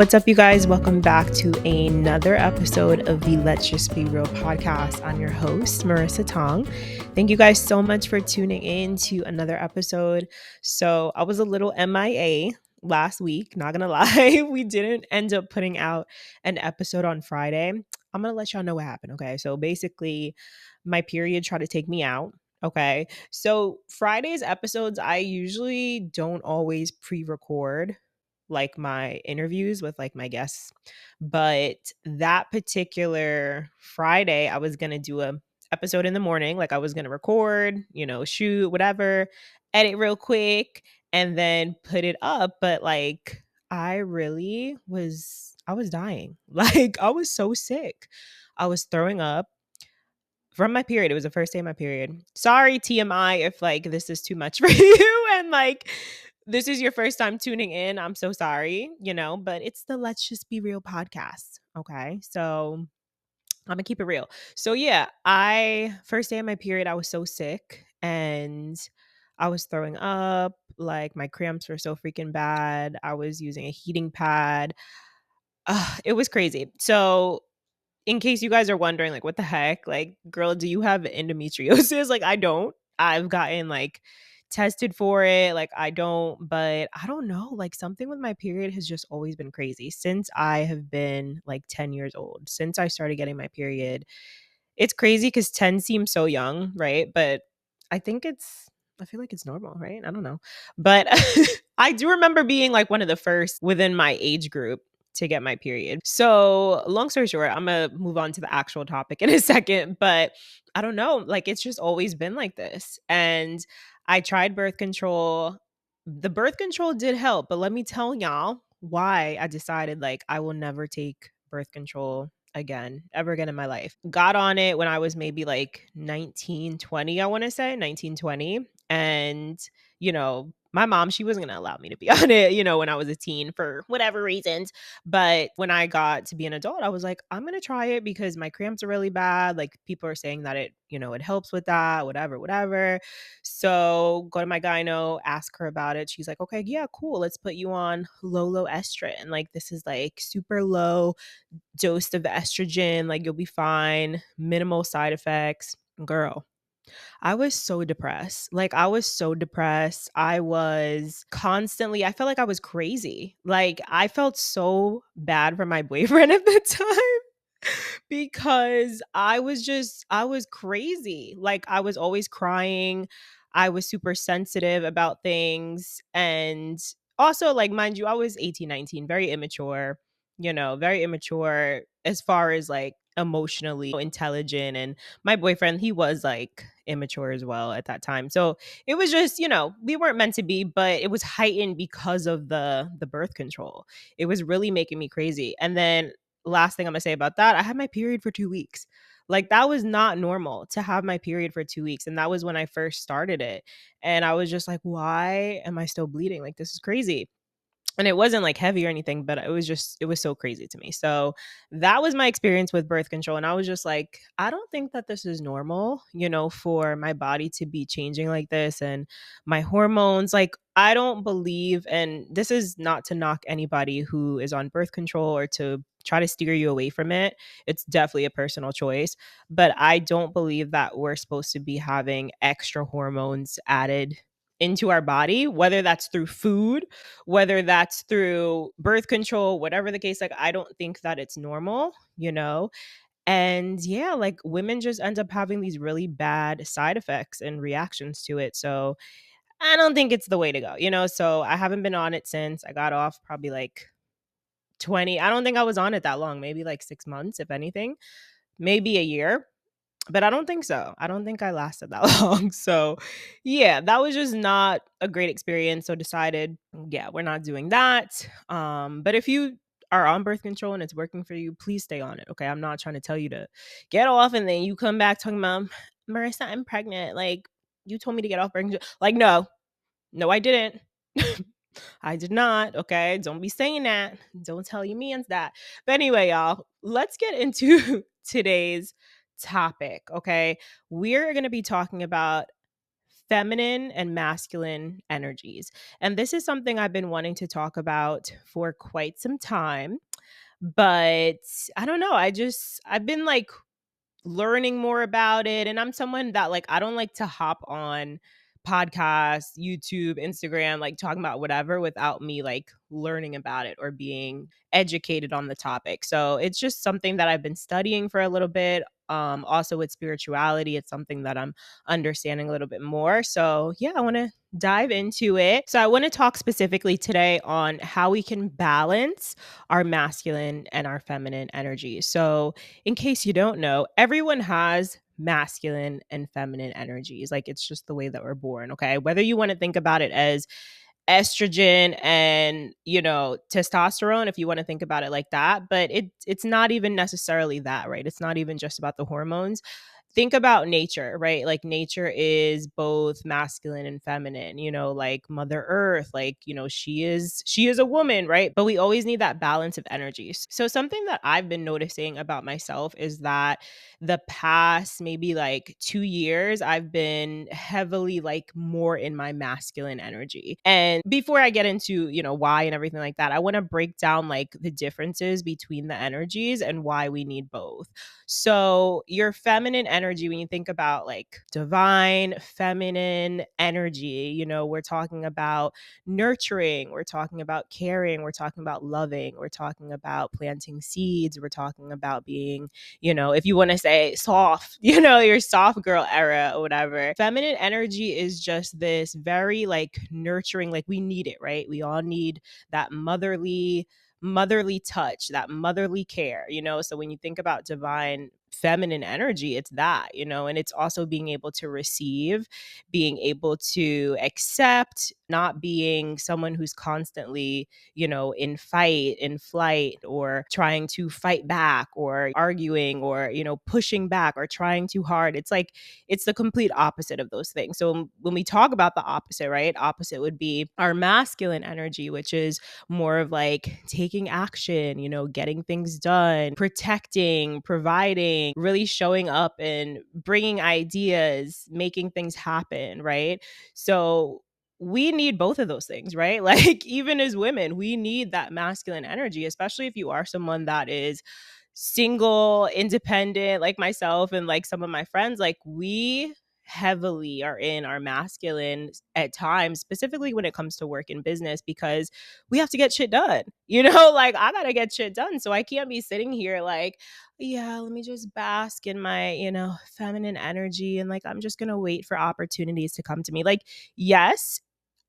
What's up, you guys? Welcome back to another episode of the Let's Just Be Real podcast. I'm your host, Marissa Tong. Thank you guys so much for tuning in to another episode. So I was a little MIA last week, not gonna lie. We didn't end up putting out an episode on Friday. I'm gonna let y'all know what happened, okay? So basically, my period tried to take me out. Okay. So Friday's episodes, I usually don't always pre-record like my interviews with like my guests. But that particular Friday, I was going to do a episode in the morning. Like I was going to record, shoot, whatever, edit real quick and then put it up. But like I was dying. Like I was so sick. I was throwing up from my period. It was the first day of my period. Sorry, TMI, if like this is too much for you and like this is your first time tuning in. I'm so sorry, but it's the Let's Just Be Real podcast. Okay. So I'm gonna keep it real. So yeah, I first day of my period, I was so sick and I was throwing up. Like my cramps were so freaking bad. I was using a heating pad. It was crazy. So in case you guys are wondering, like, what the heck? Like, girl, do you have endometriosis? Like, I don't. I've gotten like tested for it. Like, I don't, but I don't know. Like, something with my period has just always been crazy since I have been like 10 years old, since I started getting my period. It's crazy because 10 seems so young, right? But I feel like it's normal, right? I don't know. But I do remember being like one of the first within my age group to get my period. So, long story short, I'm going to move on to the actual topic in a second, but I don't know, like it's just always been like this. And I tried birth control. The birth control did help, but let me tell y'all why I decided like I will never take birth control again, ever again in my life. Got on it when I was maybe like 19, 20, I want to say 19, 20. And, my mom, she wasn't going to allow me to be on it, when I was a teen for whatever reasons. But when I got to be an adult, I was like, I'm going to try it because my cramps are really bad. Like people are saying that it helps with that, whatever, whatever. So go to my gyno, ask her about it. She's like, okay, yeah, cool. Let's put you on low estrogen. Like this is like super low dose of estrogen. Like you'll be fine. Minimal side effects. Girl, I was so depressed. Like, I was so depressed. I felt like I was crazy. Like, I felt so bad for my boyfriend at the time because I was crazy. Like, I was always crying. I was super sensitive about things. And also, like, mind you, I was 18, 19, very immature, very immature as far as like emotionally intelligent. And my boyfriend, he was like immature as well at that time. So it was just, we weren't meant to be, but it was heightened because of the birth control. It was really making me crazy. And then last thing I'm gonna say about that, I had my period for 2 weeks. Like that was not normal to have my period for 2 weeks. And that was when I first started it. And I was just like, why am I still bleeding? Like this is crazy. And it wasn't like heavy or anything, but it was so crazy to me. So that was my experience with birth control. And I was just like, I don't think that this is normal, for my body to be changing like this and my hormones. Like, I don't believe, and this is not to knock anybody who is on birth control or to try to steer you away from it. It's definitely a personal choice. But I don't believe that we're supposed to be having extra hormones added into our body, whether that's through food, whether that's through birth control, whatever the case. Like, I don't think that it's normal, And yeah, like women just end up having these really bad side effects and reactions to it. So I don't think it's the way to go. So I haven't been on it since. I got off probably like 20. I don't think I was on it that long, maybe like 6 months, if anything, maybe a year. But I don't think so. I don't think I lasted that long. So, yeah, that was just not a great experience. So decided, yeah, we're not doing that. But if you are on birth control and it's working for you, please stay on it. Okay. I'm not trying to tell you to get off and then you come back talking about Marissa, I'm pregnant. Like you told me to get off birth control. Like, no, I didn't. I did not. Okay. Don't be saying that. Don't tell your mans that. But anyway, y'all, let's get into today's topic. Okay. We're going to be talking about feminine and masculine energies. And this is something I've been wanting to talk about for quite some time, but I don't know. I've been like learning more about it. And I'm someone that like I don't like to hop on podcasts, YouTube, Instagram, like talking about whatever without me like learning about it or being educated on the topic. So it's just something that I've been studying for a little bit. Also with spirituality, it's something that I'm understanding a little bit more. So yeah, I want to dive into it. So I want to talk specifically today on how we can balance our masculine and our feminine energy. So in case you don't know, everyone has masculine and feminine energies. Like it's just the way that we're born, okay? Whether you want to think about it as estrogen and, testosterone, if you want to think about it like that, but it's not even necessarily that, right? It's not even just about the hormones. Think about nature, right? Like nature is both masculine and feminine, like Mother Earth, like, she is a woman, right? But we always need that balance of energies. So something that I've been noticing about myself is that the past maybe like 2 years I've been heavily like more in my masculine energy. And before I get into, why and everything like that, I want to break down like the differences between the energies and why we need both. So, your feminine energy, when you think about like divine feminine energy, we're talking about nurturing, we're talking about caring, we're talking about loving, we're talking about planting seeds, we're talking about being, if you want to say soft, your soft girl era or whatever. Feminine energy is just this very like nurturing, like we need it, right? We all need that motherly touch, that motherly care, So when you think about divine feminine energy, it's that, and it's also being able to receive, being able to accept, not being someone who's constantly, in flight, or trying to fight back, or arguing, or, pushing back, or trying too hard. It's like, it's the complete opposite of those things. So when we talk about the opposite, right? Opposite would be our masculine energy, which is more of like taking action, getting things done, protecting, providing, really showing up and bringing ideas, making things happen, right? So we need both of those things, right? Like even as women, we need that masculine energy, especially if you are someone that is single, independent, like myself and like some of my friends. Like we heavily are in our masculine at times, specifically when it comes to work and business, because we have to get shit done. Like I gotta get shit done. So I can't be sitting here like, yeah, let me just bask in my, feminine energy, and like I'm just gonna wait for opportunities to come to me. Like, yes,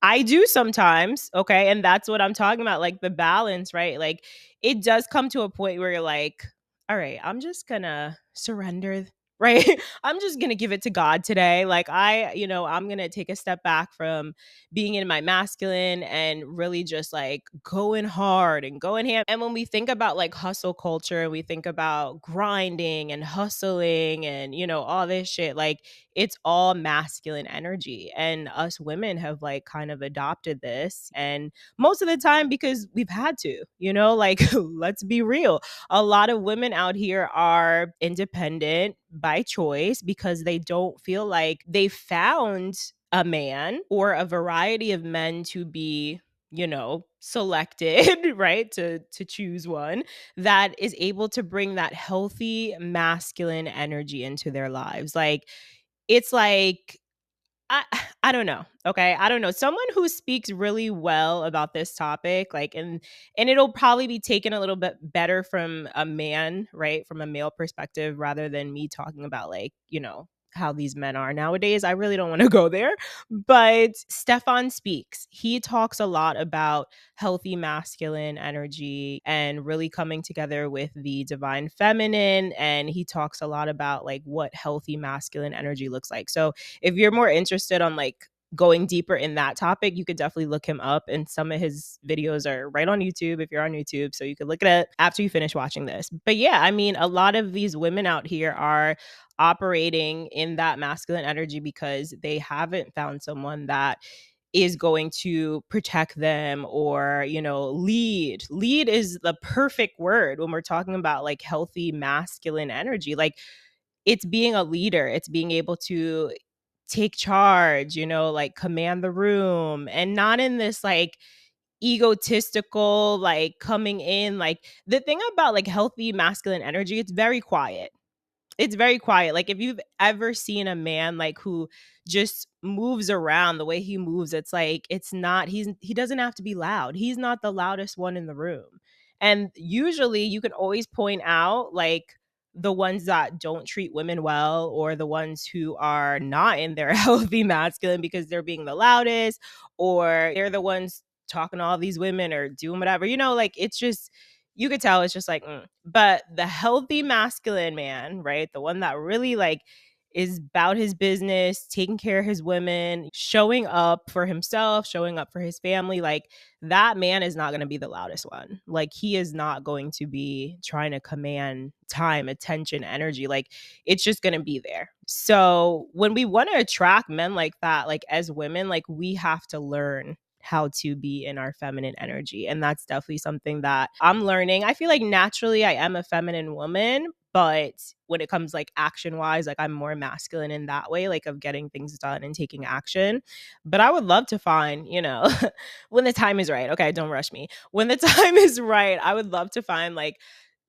I do sometimes, okay? And that's what I'm talking about, like the balance, right? Like it does come to a point where you're like, all right, I'm just gonna surrender, right? I'm just gonna give it to God today. Like I'm gonna take a step back from being in my masculine and really just like going hard and going ham. And when we think about like hustle culture, we think about grinding and hustling and, all this shit, like it's all masculine energy. And us women have like kind of adopted this. And most of the time because we've had to, like let's be real. A lot of women out here are independent by choice because they don't feel like they found a man or a variety of men to be, selected, right? To choose one that is able to bring that healthy masculine energy into their lives. Like it's like I I don't know. Okay. I don't know. Someone who speaks really well about this topic, like and it'll probably be taken a little bit better from a man, right? From a male perspective, rather than me talking about like, how these men are nowadays. I really don't want to go there. But Stefan speaks. He talks a lot about healthy masculine energy and really coming together with the divine feminine. And he talks a lot about like what healthy masculine energy looks like. So if you're more interested on like going deeper in that topic, you could definitely look him up. And some of his videos are right on YouTube if you're on YouTube. So you could look it up after you finish watching this. But yeah, I mean, a lot of these women out here are operating in that masculine energy because they haven't found someone that is going to protect them or lead is the perfect word when we're talking about like healthy masculine energy. Like it's being a leader, it's being able to take charge, like command the room, and not in this like egotistical, like coming in. Like the thing about like healthy masculine energy, it's very quiet. It's very quiet. Like if you've ever seen a man like who just moves around the way he moves, it's like it's not he doesn't have to be loud. He's not the loudest one in the room. And usually you can always point out like the ones that don't treat women well, or the ones who are not in their healthy masculine because they're being the loudest, or they're the ones talking to all these women or doing whatever. Like it's just you could tell it's just like, but the healthy masculine man, right? The one that really like is about his business, taking care of his women, showing up for himself, showing up for his family, like that man is not going to be the loudest one. Like he is not going to be trying to command time, attention, energy. Like it's just going to be there. So when we want to attract men like that, like as women, like we have to learn how to be in our feminine energy. And that's definitely something that I'm learning. I feel like naturally I am a feminine woman, but when it comes like action wise, like I'm more masculine in that way, like of getting things done and taking action. But I would love to find, when the time is right. Okay, don't rush me. When the time is right, I would love to find like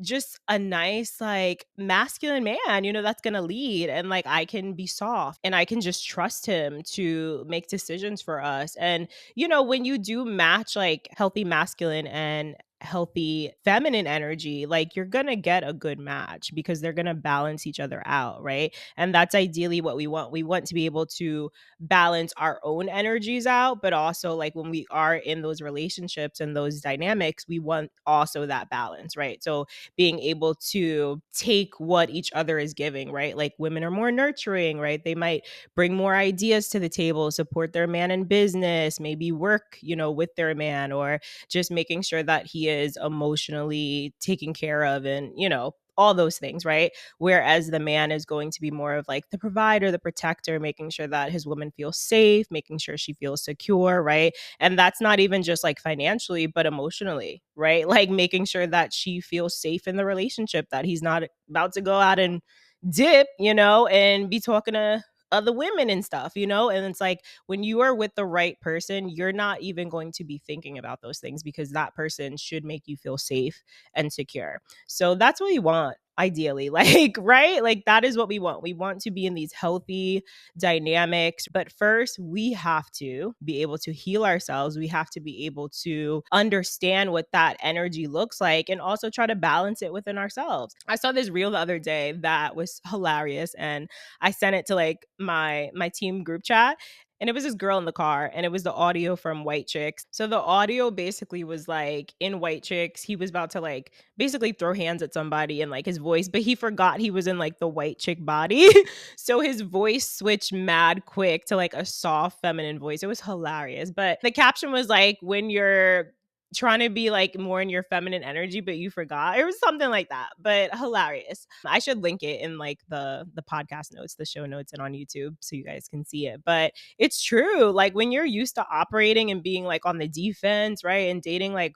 just a nice like masculine man, that's going to lead, and like I can be soft and I can just trust him to make decisions for us. And when you do match like healthy masculine and healthy feminine energy, like you're going to get a good match because they're going to balance each other out, right? And that's ideally what we want. We want to be able to balance our own energies out, but also like when we are in those relationships and those dynamics, we want also that balance, right? So being able to take what each other is giving, right? Like women are more nurturing, right? They might bring more ideas to the table, support their man in business, maybe work, with their man, or just making sure that he is emotionally taken care of, and, all those things, right? Whereas the man is going to be more of like the provider, the protector, making sure that his woman feels safe, making sure she feels secure, right? And that's not even just like financially, but emotionally, right? Like making sure that she feels safe in the relationship, that he's not about to go out and dip, and be talking to other women and stuff, and it's like when you are with the right person, you're not even going to be thinking about those things because that person should make you feel safe and secure. So that's what we want ideally, like, right? Like that is what we want. We want to be in these healthy dynamics, but first we have to be able to heal ourselves. We have to be able to understand what that energy looks like and also try to balance it within ourselves. I saw this reel the other day that was hilarious, and I sent it to like my team group chat, and it was this girl in the car, and it was the audio from White Chicks. So the audio basically was like in White Chicks, he was about to like basically throw hands at somebody and like his voice, but he forgot he was in like the white chick body. So his voice switched mad quick to like a soft feminine voice. It was hilarious. But the caption was like, when you're trying to be like more in your feminine energy, but you forgot. It was something like that, but hilarious. I should link it in like the podcast notes, the show notes, and on YouTube so you guys can see it. But it's true. Like when you're used to operating and being like on the defense, right? And dating like,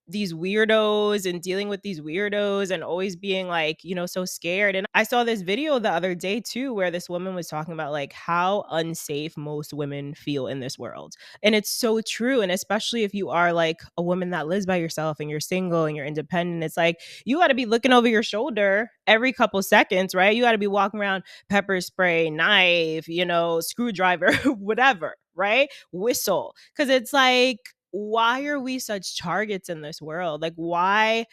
these weirdos and dealing with these weirdos and always being like, so scared. And I saw this video the other day too, where this woman was talking about like how unsafe most women feel in this world. And it's so true. And especially if you are like a woman that lives by yourself and you're single and you're independent, it's like you got to be looking over your shoulder every couple seconds, right? You got to be walking around pepper spray, knife, screwdriver, whatever, right? Whistle. Because it's like, why are we such targets in this world? Like why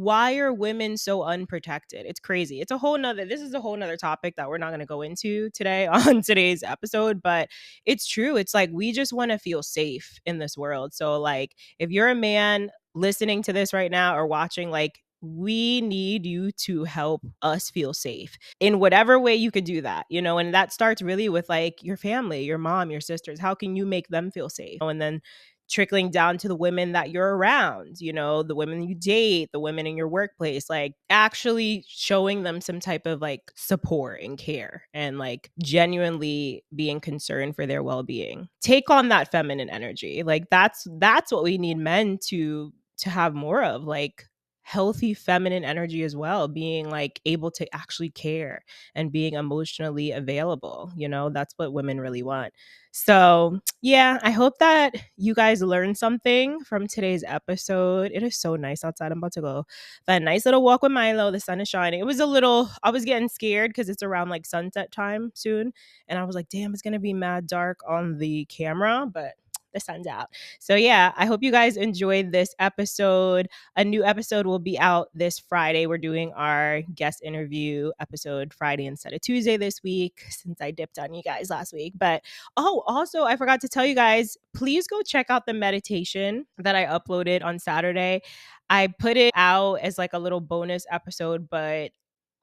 are women so unprotected? It's crazy. This is a whole nother topic that we're not going to go into today on today's episode, but it's true. It's like we just want to feel safe in this world. So like if you're a man listening to this right now or watching, like we need you to help us feel safe in whatever way you could do that, and that starts really with like your family, your mom, your sisters. How can you make them feel safe? And then trickling down to the women that you're around, the women you date, the women in your workplace, like actually showing them some type of like support and care and like genuinely being concerned for their well-being. Take on that feminine energy. Like that's what we need men to have more of, like healthy feminine energy as well, being like able to actually care and being emotionally available. That's what women really want. So, yeah, I hope that you guys learned something from today's episode. It is so nice outside. I'm about to go for a nice little walk with Milo. The sun is shining. I was getting scared because it's around like sunset time soon. And I was like, damn, it's going to be mad dark on the camera, but the sun's out. So, yeah, I hope you guys enjoyed this episode. A new episode will be out this Friday. We're doing our guest interview episode Friday instead of Tuesday this week, since I dipped on you guys last week. But also, I forgot to tell you guys, please go check out the meditation that I uploaded on Saturday. I put it out as like a little bonus episode, but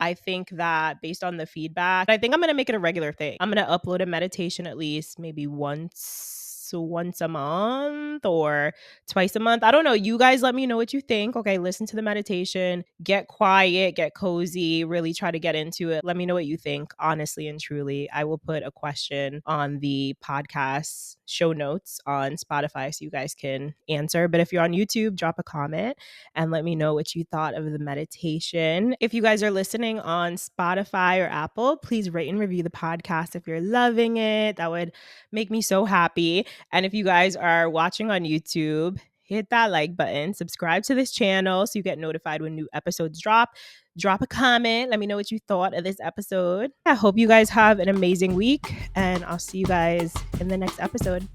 I think that based on the feedback, I think I'm going to make it a regular thing. I'm going to upload a meditation at least maybe once a month or twice a month. I don't know. You guys let me know what you think. Okay, listen to the meditation, get quiet, get cozy, really try to get into it. Let me know what you think, honestly and truly. I will put a question on the podcast show notes on Spotify so you guys can answer. But if you're on YouTube, drop a comment and let me know what you thought of the meditation. If you guys are listening on Spotify or Apple, please rate and review the podcast if you're loving it. That would make me so happy. And if you guys are watching on YouTube, hit that like button, subscribe to this channel so you get notified when new episodes drop. Drop a comment. Let me know what you thought of this episode. I hope you guys have an amazing week, and I'll see you guys in the next episode.